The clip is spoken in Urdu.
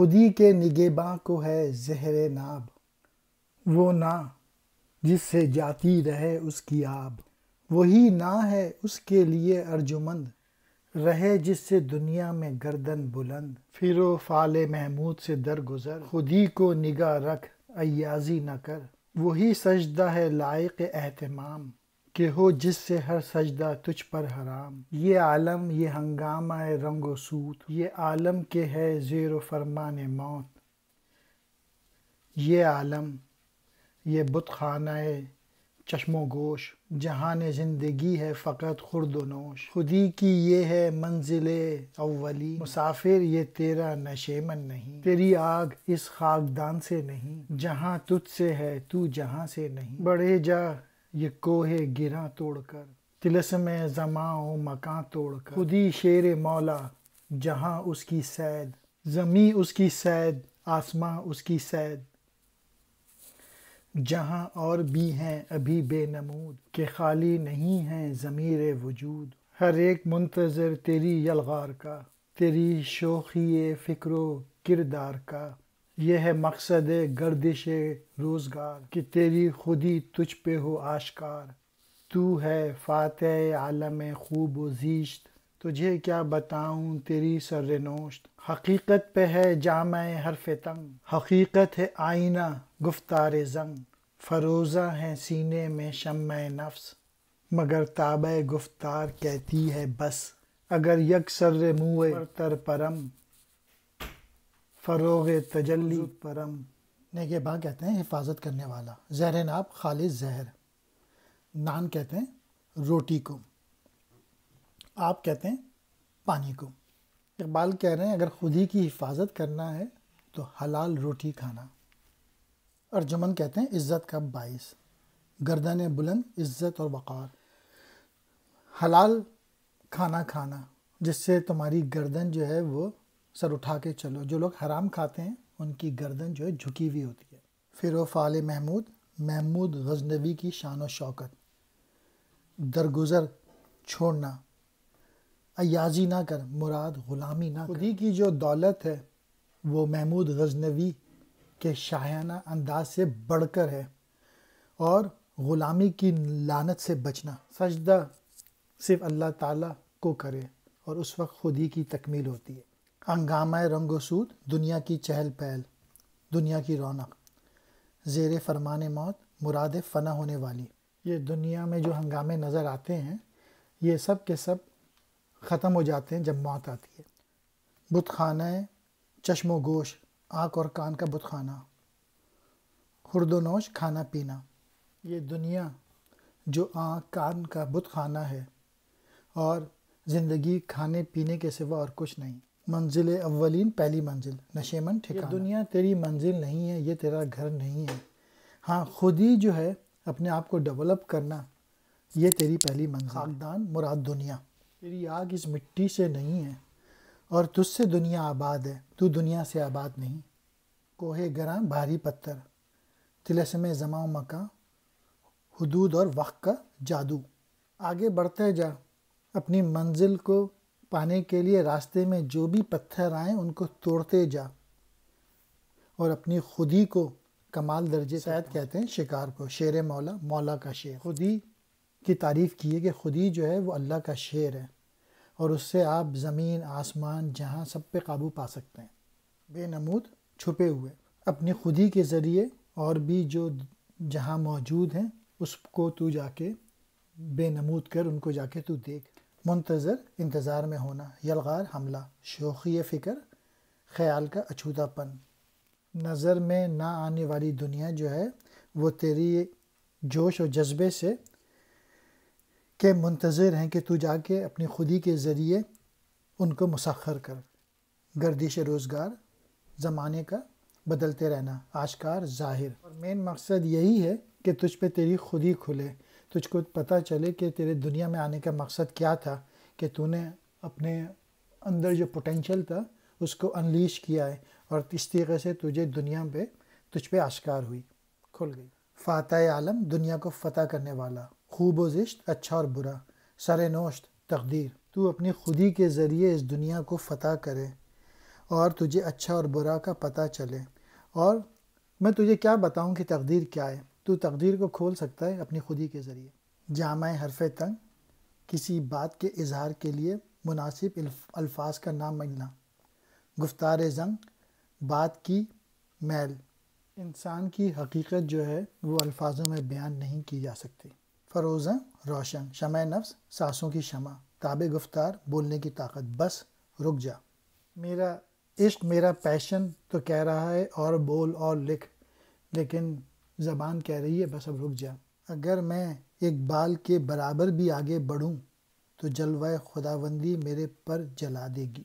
خودی کے نگہباں کو ہے زہر ناب، وہ نا جس سے جاتی رہے اس کی آب، وہی نا ہے اس کے لیے ارجمند، رہے جس سے دنیا میں گردن بلند۔ پھر و فال محمود سے درگزر، خودی کو نگاہ رکھ عیاذی نہ کر، وہی سجدہ ہے لائق اہتمام، کہ ہو جس سے ہر سجدہ تجھ پر حرام۔ یہ عالم یہ ہنگامہ رنگ و سود، یہ عالم کے ہے زیر و فرمان موت، یہ عالم یہ بت خانہ چشم و گوش، جہان زندگی ہے فقط خورد و نوش۔ خودی کی یہ ہے منزل اولی، مسافر یہ تیرا نشیمن نہیں، تیری آگ اس خاکدان سے نہیں، جہاں تجھ سے ہے تو جہاں سے نہیں۔ بڑھے جا یہ کوہ گراں توڑ کر، طلسم زمان و مکاں توڑ کر، خودی شیر مولا جہاں اس کی صید، زمیں اس کی صید آسماں اس کی صید، جہاں اور بھی ہیں ابھی بے نمود، کہ خالی نہیں ہیں ضمیر وجود۔ ہر ایک منتظر تیری یلغار کا، تیری شوخی فکر و کردار کا، یہ ہے مقصد گردش روزگار، کہ تیری خودی تجھ پہ ہو آشکار۔ تو ہے فاتح عالم خوب و زیشت، تجھے کیا بتاؤں تیری سر نوشت۔ حقیقت پہ ہے جامع حرف تنگ، حقیقت ہے آئینہ گفتار زنگ، فروزہ ہے سینے میں شمع نفس، مگر تابع گفتار کہتی ہے بس۔ اگر یک سر موئے برتر پرم، فروغ تجلی پرم۔ نگہباں کہتے ہیں حفاظت کرنے والا، زہر ناب خالص زہر، نان کہتے ہیں روٹی کو، آپ کہتے ہیں پانی کو۔ اقبال کہہ رہے ہیں اگر خودی کی حفاظت کرنا ہے تو حلال روٹی کھانا۔ ارجمند کہتے ہیں عزت کا باعث، گردن بلند عزت اور وقار۔ حلال کھانا کھانا جس سے تمہاری گردن جو ہے وہ سر اٹھا کے چلو۔ جو لوگ حرام کھاتے ہیں ان کی گردن جو ہے جھکی ہوئی ہوتی ہے۔ پھر و فال محمود، محمود غزنوی کی شان و شوکت، درگزر چھوڑنا، عیاذی نہ کر مراد غلامی نہ کر۔ خودی کی جو دولت ہے وہ محمود غزنوی کے شاہانہ انداز سے بڑھ کر ہے، اور غلامی کی لعنت سے بچنا۔ سجدہ صرف اللہ تعالیٰ کو کرے اور اس وقت خودی کی تکمیل ہوتی ہے۔ ہنگامہ رنگ و سود، دنیا کی چہل پہل، دنیا کی رونق، زیر فرمان موت، مراد فنا ہونے والی۔ یہ دنیا میں جو ہنگامے نظر آتے ہیں یہ سب کے سب ختم ہو جاتے ہیں جب موت آتی ہے۔ بت خانہ چشم و گوش، آنکھ اور کان کا بت خانہ، خورد و نوش کھانا پینا۔ یہ دنیا جو آنکھ کان کا بت خانہ ہے اور زندگی کھانے پینے کے سوا اور کچھ نہیں۔ منزل اولین پہلی منزل، نشیمن ٹھکانہ۔ یہ دنیا تیری منزل نہیں ہے، یہ تیرا گھر نہیں ہے۔ ہاں خودی جو ہے اپنے آپ کو ڈیولپ کرنا یہ تیری پہلی منزل۔ خاکدان مراد دنیا، تیری آگ اس مٹی سے نہیں ہے اور تجھ سے دنیا آباد ہے، تو دنیا سے آباد نہیں۔ کوہ گراں بھاری پتھر، طلسم زمان و مکاں، حدود اور وقت کا جادو۔ آگے بڑھتے جا، اپنی منزل کو پانے کے لیے راستے میں جو بھی پتھر آئیں ان کو توڑتے جا، اور اپنی خودی کو کمال درجے سید کہتے ہیں شکار کو، شیر مولا، مولا کا شیر۔ خودی کی تعریف کی ہے کہ خودی جو ہے وہ اللہ کا شیر ہے، اور اس سے آپ زمین آسمان جہاں سب پہ قابو پا سکتے ہیں۔ بے نمود چھپے ہوئے، اپنی خودی کے ذریعے اور بھی جو جہاں موجود ہیں اس کو تو جا کے بے نمود کر، ان کو جا کے تو دیکھ۔ منتظر انتظار میں ہونا، یلغار حملہ، شوخی فکر خیال کا اچھوتا پن۔ نظر میں نہ آنے والی دنیا جو ہے وہ تیری جوش و جذبے سے کہ منتظر ہیں کہ تو جا کے اپنی خودی کے ذریعے ان کو مسخر کر۔ گردش روزگار، زمانے کا بدلتے رہنا، آشکار ظاہر۔ اور مین مقصد یہی ہے کہ تجھ پہ تیری خودی کھلے، تجھ کو پتہ چلے کہ تیرے دنیا میں آنے کا مقصد کیا تھا، کہ تو نے اپنے اندر جو پوٹینشل تھا اس کو انلیش کیا ہے، اور اس طریقے سے تجھے دنیا پہ تجھ پہ آشکار ہوئی، کھل گئی۔ فاتح عالم، دنیا کو فتح کرنے والا، خوب و زشت، اچھا اور برا، سر نوشت، تقدیر۔ تو اپنی خودی کے ذریعے اس دنیا کو فتح کرے اور تجھے اچھا اور برا کا پتہ چلے، اور میں تجھے کیا بتاؤں کہ تقدیر کیا ہے، تو تقدیر کو کھول سکتا ہے اپنی خودی کے ذریعے۔ جامع حرف تنگ، کسی بات کے اظہار کے لیے مناسب الفاظ کا نام ملنا۔ گفتار زنگ، بات کی میل، انسان کی حقیقت جو ہے وہ الفاظوں میں بیان نہیں کی جا سکتی۔ فروزاں روشن، شمع نفس سانسوں کی شمع، تاب گفتار بولنے کی طاقت، بس رک جا۔ میرا عشق، میرا پیشن تو کہہ رہا ہے اور بول اور لکھ، لیکن زبان کہہ رہی ہے بس اب رک جا۔ اگر میں ایک بال کے برابر بھی آگے بڑھوں تو جلوہ خداوندی میرے پر جلا دے گی۔